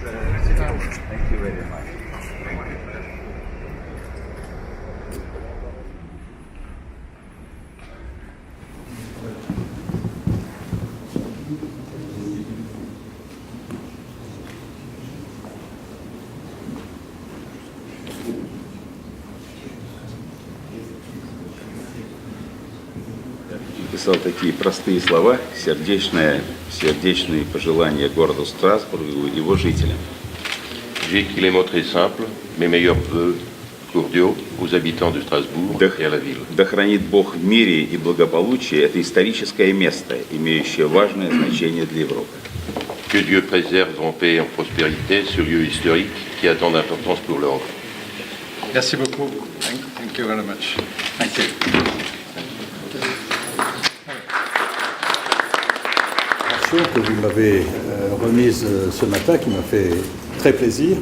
Thank you very much. Писал такие простые слова, сердечные пожелания городу Страсбургу и его жителям. J'ai écrit les mots très simples, mes meilleurs vœux cordiaux aux habitants de Strasbourg et à la ville. Да хранит Бог в мире и благополучии это историческое место, имеющее важное значение для Европы. Que Dieu préserve en paix et en prospérité ce lieu historique qui a tant d'importance pour l'Europe. Merci beaucoup. Thank you very much. Thank you. Que vous m'avez remise ce matin, qui m'a fait très plaisir.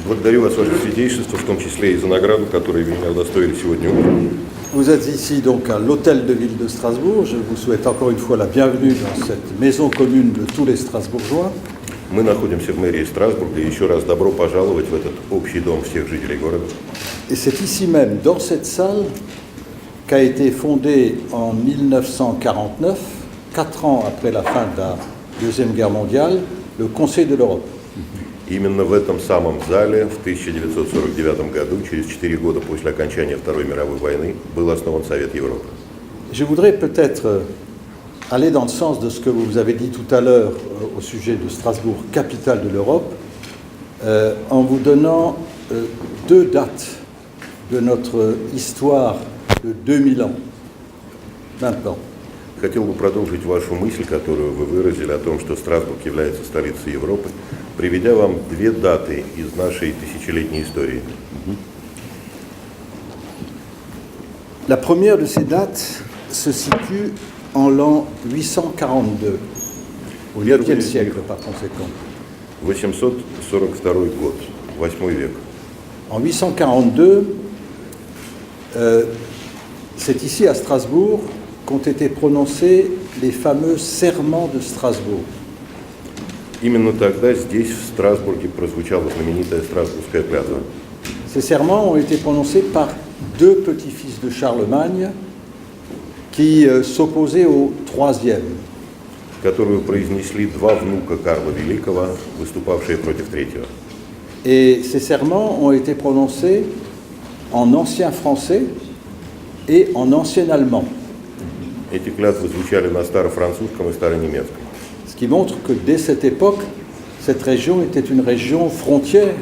Благодарю вас, Ваше Святейшество, в том числе и за награду, которую вы меня удостоили сегодня утром. Vous êtes ici donc à l'Hôtel de Ville de Strasbourg. Je vous souhaite encore une fois la bienvenue dans cette maison commune de tous les Strasbourgeois. Мы находимся в мэрии Страсбурга, и еще раз добро пожаловать в этот общий дом всех жителей города. Et c'est ici même, dans cette salle, qu'a été fondée en 1949, 4 ans après la fin de la Deuxième Guerre mondiale, le Conseil de l'Europe. Именно в этом самом зале в 1949 году, через 4 года после окончания Второй мировой войны, был основан Совет Европы. Je voudrais peut-être aller dans le sens de ce que vous avez dit tout à l'heure au sujet de Strasbourg, capitale de l'Europe, en vous donnant 2 dates de notre histoire de 2000 ans, maintenant. Хотел бы продолжить вашу мысль, которую вы выразили о том, что Страсбург является столицей Европы, приведя вам 2 даты из нашей тысячелетней истории. La première de ces dates se situe en l'an 842, au XIIe siècle par conséquent. 842 год, 8 век. En 842, c'est ici à Strasbourg qu'ont été prononcés les fameux serments de Strasbourg. Именно тогда здесь, в Страсбурге, прозвучала знаменитая Страсбургская клятва. Ces serments ont été prononcés par 2 petits-fils de Charlemagne qui s'opposaient au troisième. Которую произнесли 2 внука Карла Великого, выступавшие против третьего. Et ces serments ont été prononcés en ancien français et en ancien allemand. Эти клятвы звучали на старофранцузском и старонемецком. Ce qui montre que dès cette époque, cette région était une région frontière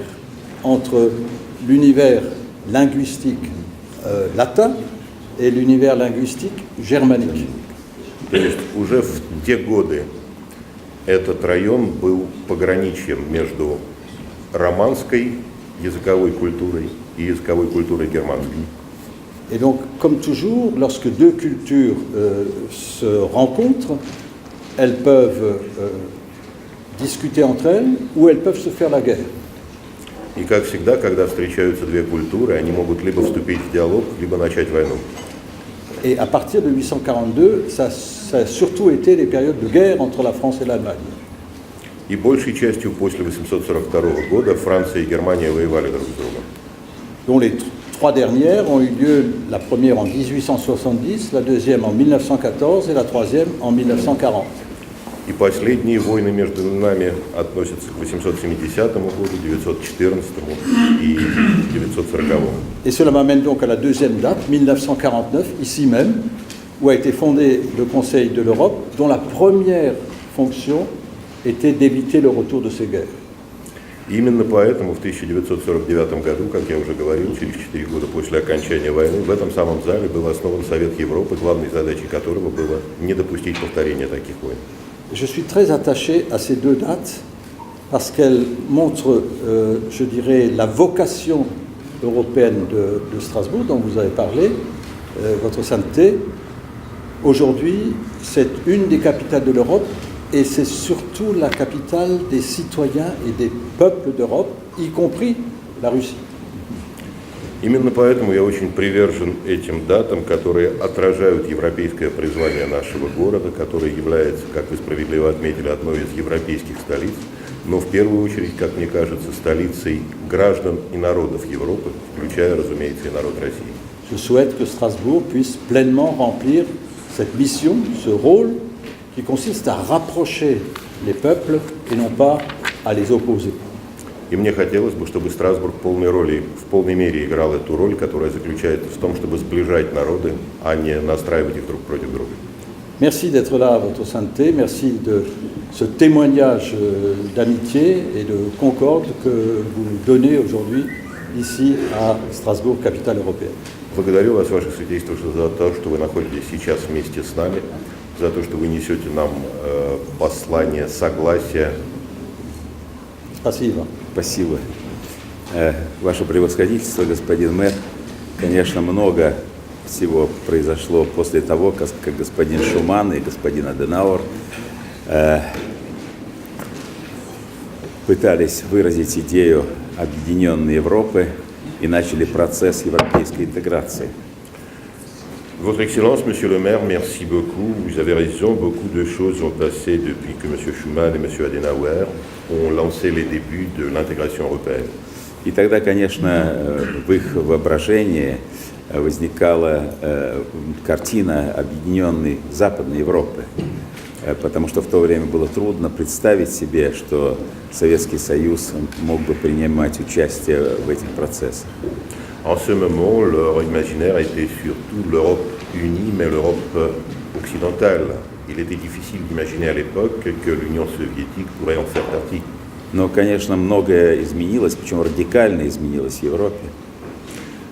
entre l'univers linguistique latin et l'univers linguistique germanique. То есть уже в те годы этот район был пограничьем между романской языковой культурой и языковой культурой германской. Et donc, comme toujours, lorsque 2 cultures se rencontrent, elles peuvent discuter entre elles ou elles peuvent se faire la guerre. И как всегда, когда встречаются 2 культуры, они могут либо вступить в диалог, либо начать войну. Et à partir de 842, ça a surtout été les périodes de guerre entre la France et l'Allemagne. И большей частью после 842 года Франция и Германия воевали друг с другом. Dont les 3 dernières ont eu lieu, la première en 1870, la deuxième en 1914 et la troisième en 1940. И последние войны между нами относятся к 870 году, 914 и 940. Et cela m'amène donc à la deuxième date, 1949, ici même, où a été fondé le Conseil de l'Europe, dont la première fonction était d'éviter le retour de ces guerres. Именно поэтому в 1949 году, как я уже говорил, через 4 года после окончания войны, в этом самом зале был основан Совет Европы, главной задачей которого было не допустить повторения таких войн. Je suis très attaché à ces 2 dates parce qu'elles montrent, je dirais, la vocation européenne de Strasbourg, dont vous avez parlé, votre sainteté. Aujourd'hui, c'est une des capitales de l'Europe et c'est surtout la capitale des citoyens et des peuples d'Europe, y compris la Russie. Именно поэтому я очень привержен этим датам, которые отражают европейское призвание нашего города, который является, как вы справедливо отметили, одной из европейских столиц, но в первую очередь, как мне кажется, столицей граждан и народов Европы, включая, разумеется, и народ России. Je souhaite que Strasbourg puisse pleinement remplir cette mission, ce rôle qui consiste à rapprocher les peuples et non pas à les opposer. И мне хотелось бы, чтобы Страсбург в полной мере играл эту роль, которая заключается в том, чтобы сближать народы, а не настраивать их друг против друга. Merci d'être là, Votre Sainteté. Merci de ce témoignage d'amitié et de concorde que vous nous donnez aujourd'hui ici à Strasbourg, capitale européenne. Благодарю вас, Ваше Святейство, за то, что вы находитесь сейчас вместе с нами, за то, что вы несете нам послание согласия. Спасибо. Спасибо. Ваше превосходительство, господин мэр, конечно, много всего произошло после того, как господин Шуман и господин Аденауэр пытались выразить идею объединенной Европы и начали процесс европейской интеграции. Votre Excellence, Monsieur le maire, merci beaucoup. Vous avez raison, beaucoup de choses ont passé depuis que Monsieur Schuman et Monsieur Adenauer ont lancé les débuts de l'intégration européenne. И тогда, конечно, в их воображении возникала картина объединенной Западной Европы, потому что в то время было трудно представить себе, что Советский Союз мог бы принимать участие в этих процессах. En ce moment, leur imaginaire était surtout l'Europe unie, mais l'Europe occidentale. Il était difficile d'imaginer à l'époque que l'Union soviétique pourrait en faire partie. Но, конечно, многое изменилось, причем радикально изменилось в Европе.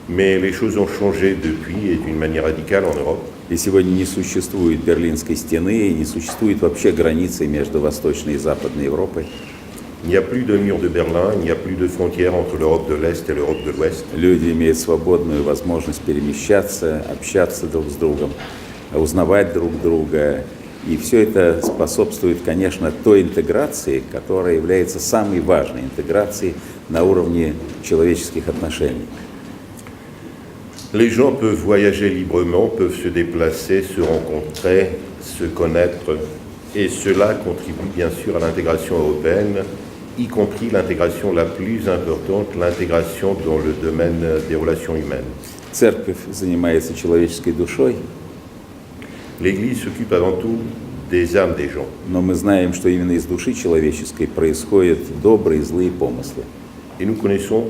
Mais les choses ont changé depuis et d'une manière radicale en Europe. И сегодня не существует Берлинской стены, не существует вообще границы между Восточной и Западной Европой. Il n'y a plus de mur de Berlin, il n'y a plus de frontière entre l'Europe de l'Est et l'Europe de l'Ouest. Люди имеют свободную возможность перемещаться, общаться друг с другом, узнавать друг друга. И все это способствует, конечно, той интеграции, которая является самой важной интеграцией на уровне человеческих отношений. Les gens peuvent voyager librement, peuvent se déplacer, se rencontrer, se connaître, et cela contribue bien sûr à l'intégration européenne, y compris l'intégration la plus importante, l'intégration dans le domaine des relations humaines. Церковь занимается человеческой душой, L'Église s'occupe avant tout des âmes des gens. но мы знаем, что именно из души человеческой происходят добрые и злые помыслы. Et nous connaissons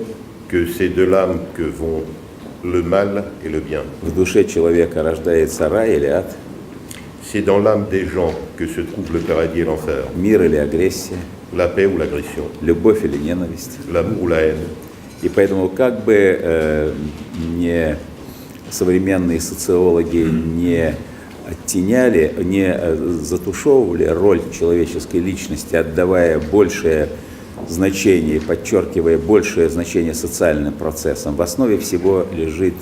que c'est de l'âme que vont le mal et le bien. В душе человека рождается рай или ад, C'est dans l'âme des gens que se trouve le paradis et l'enfer, мир или агрессия, la paix ou l'agression, любовь или ненависть. l'amour ou la haine. И поэтому как бы не современные социологи не оттеняли, не затушевывали роль человеческой личности, отдавая большее значение, подчеркивая большее значение социальным процессам, в основе всего лежит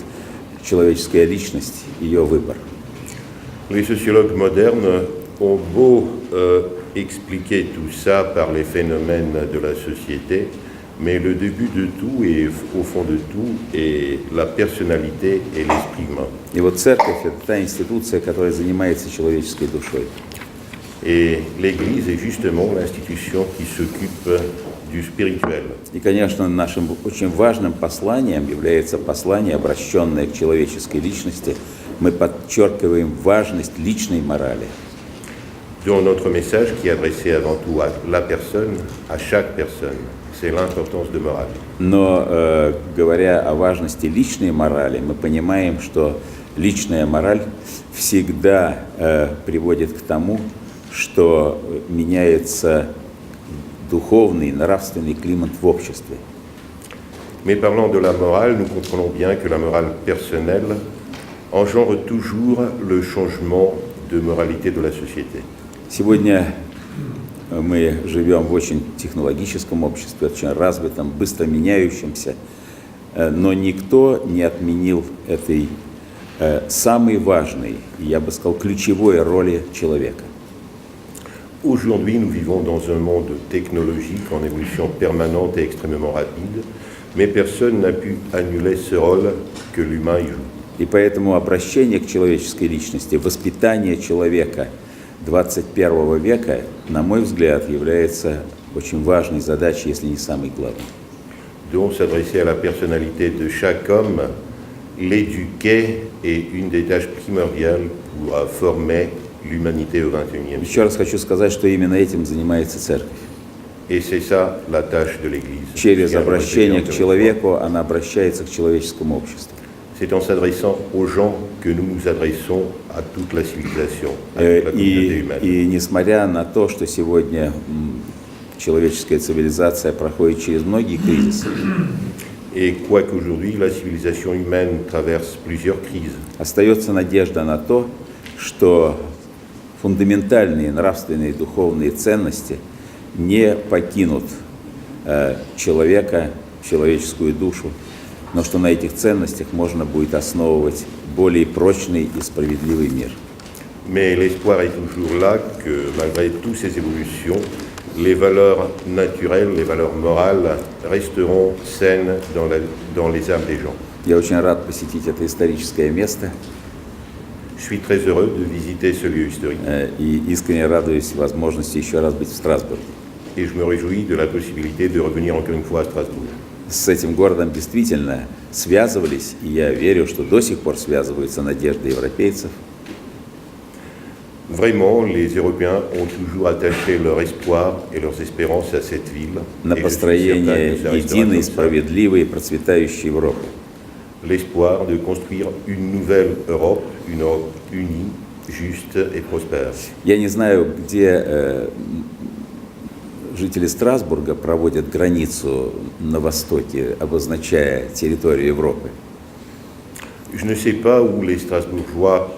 человеческая личность, ее выбор. Les sociologues modernes ont beau expliquer tout ça par les phénomènes de la société, mais le début de tout et au fond de tout est la personnalité et l'esprit humain. И вот церковь – это та институция, которая занимается человеческой душой. Et l'Église est justement l'institution qui s'occupe du spirituel. И, конечно, нашим очень важным посланием является послание, обращенное к человеческой личности. Мы подчеркиваем важность личной морали. Dans notre message qui est adressé avant tout à la personne, à chaque personne, c'est l'importance de morale. Но, говоря о важности личной морали, мы понимаем, что личная мораль всегда приводит к тому, что меняется духовный, нравственный климат в обществе. Mais parlant de la morale, nous comprenons bien que la morale personnelle engendre toujours le changement de moralité de la société. Сегодня мы живем в очень технологическом обществе, очень развитом, быстро меняющемся, но никто не отменил этой самой важной, я бы сказал, ключевой роли человека. Aujourd'hui, nous vivons dans un monde technologique en évolution permanente et extrêmement rapide, mais personne n'a pu annuler ce rôle que l'humain y joue. И поэтому обращение к человеческой личности, воспитание человека 21 века, на мой взгляд, является очень важной задачей, если не самой главной. Donc s'adresser à la personnalité de chaque homme, l'éduquer est une des tâches primordiales pour former l'humanité au XXIe siècle. Еще раз хочу сказать, что именно этим занимается церковь. Et c'est ça la tâche de l'Église. Через обращение к человеку она обращается к человеческому обществу. C'est en s'adressant aux gens que nous nous adressons à toute la civilisation, à toute la communauté humaine. И несмотря на то, что сегодня человеческая цивилизация проходит через многие кризисы, Et quoiqu'aujourd'hui la civilisation humaine traverse plusieurs crises, остается надежда на то, что фундаментальные нравственные и духовные ценности не покинут человека, человеческую душу, но что на этих ценностях можно будет основывать более прочный и справедливый мир. mais l'espoir est toujours là que malgré toutes ces évolutions, les valeurs naturelles, les valeurs morales resteront saines dans les âmes des gens. Я очень рад посетить это историческое место Je suis très heureux de visiter ce lieu historique и искренне радуюсь возможности еще раз быть в Страсбурге. et je me réjouis de la possibilité de revenir encore une fois à Strasbourg. С этим городом действительно связывались, и я верю, что до сих пор связываются надежды европейцев. Vraiment, les Européens ont toujours attaché leur espoir et leurs espérances à cette ville. На Et je suis certain построение que ça restera единой, comme ça. справедливой и процветающей Европы. L'espoir de construire une nouvelle Europe, une Europe unie, juste et prospère. Я не знаю, где жители Страсбурга проводят границу на востоке, обозначая территорию Европы. Je ne sais pas où les Strasbourgeois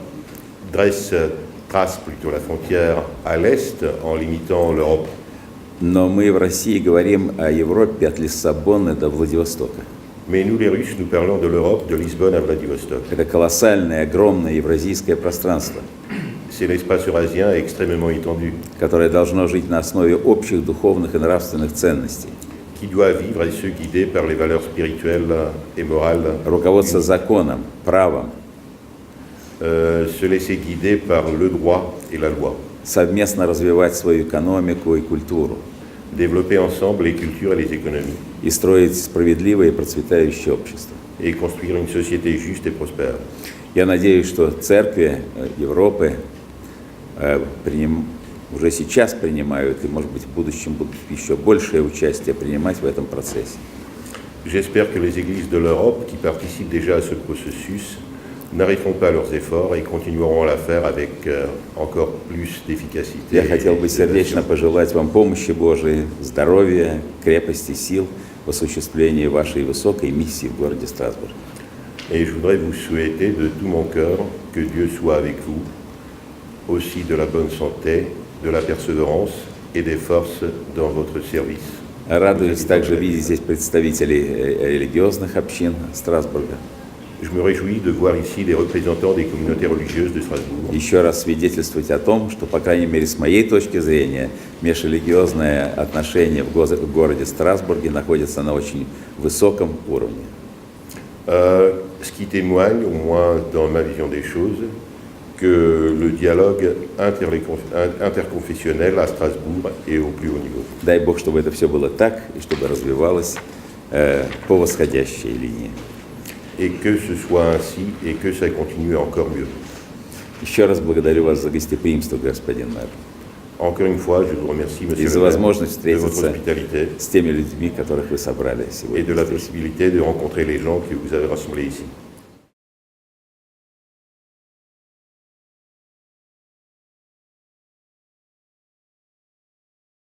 tracent plutôt la frontière à l'est en limitant l'Europe. Но мы в России говорим о Европе от Лиссабона до Владивостока. Mais nous, les Russes, nous parlons de l'Europe de Lisbonne à Vladivostok. Это колоссальное, огромное евразийское пространство, C'est l'espace eurasien extrêmement étendu, которое должно жить на основе общих духовных и нравственных ценностей, qui doit vivre et se guider par les valeurs spirituelles et morales, руководство законом, правом, se laisser guider par le droit et la loi, совместно развивать свою экономику и культуру développer ensemble les cultures et les économies, и строить справедливое и процветающее общество. et construire une société juste et prospère. Я надеюсь, что церкви Европы уже сейчас принимают и, может быть, в будущем будут еще большее участие принимать в этом процессе. J'espère que les églises de l'Europe, qui participent déjà à ce processus, n'arrêteront pas leurs efforts et continueront à la faire avec encore plus d'efficacité. Я хотел бы сердечно пожелать вам помощи Божией, здоровья, крепости сил в осуществлении вашей высокой миссии в городе Страсбург. Et je voudrais vous souhaiter de tout mon cœur que Dieu soit avec vous, aussi de la bonne santé, de la persévérance et des forces dans votre service. Радуюсь также видеть здесь представителей религиозных общин Страсбурга. Je me réjouis de voir ici des représentants des communautés religieuses de Strasbourg. Еще раз свидетельствовать о том, что, по крайней мере, с моей точки зрения, межрелигиозные отношения в городе Страсбурге находятся на очень высоком уровне. Ce qui témoigne, au moins dans ma vision des choses, que le dialogue interconfessionnel à Strasbourg est au plus haut niveau. Дай Бог, чтобы это все было так, и чтобы развивалось по восходящей линии. Et que ce soit ainsi, et que ça continue encore mieux. Еще раз благодарю вас за гостеприимство, господин мэр, Encore une fois, je vous remercie, и Monsieur за le maire, возможность de votre встретиться hospitalité с теми людьми, которых вы собрали et сегодня de la здесь. possibilité de rencontrer les gens que vous avez rassemblés ici.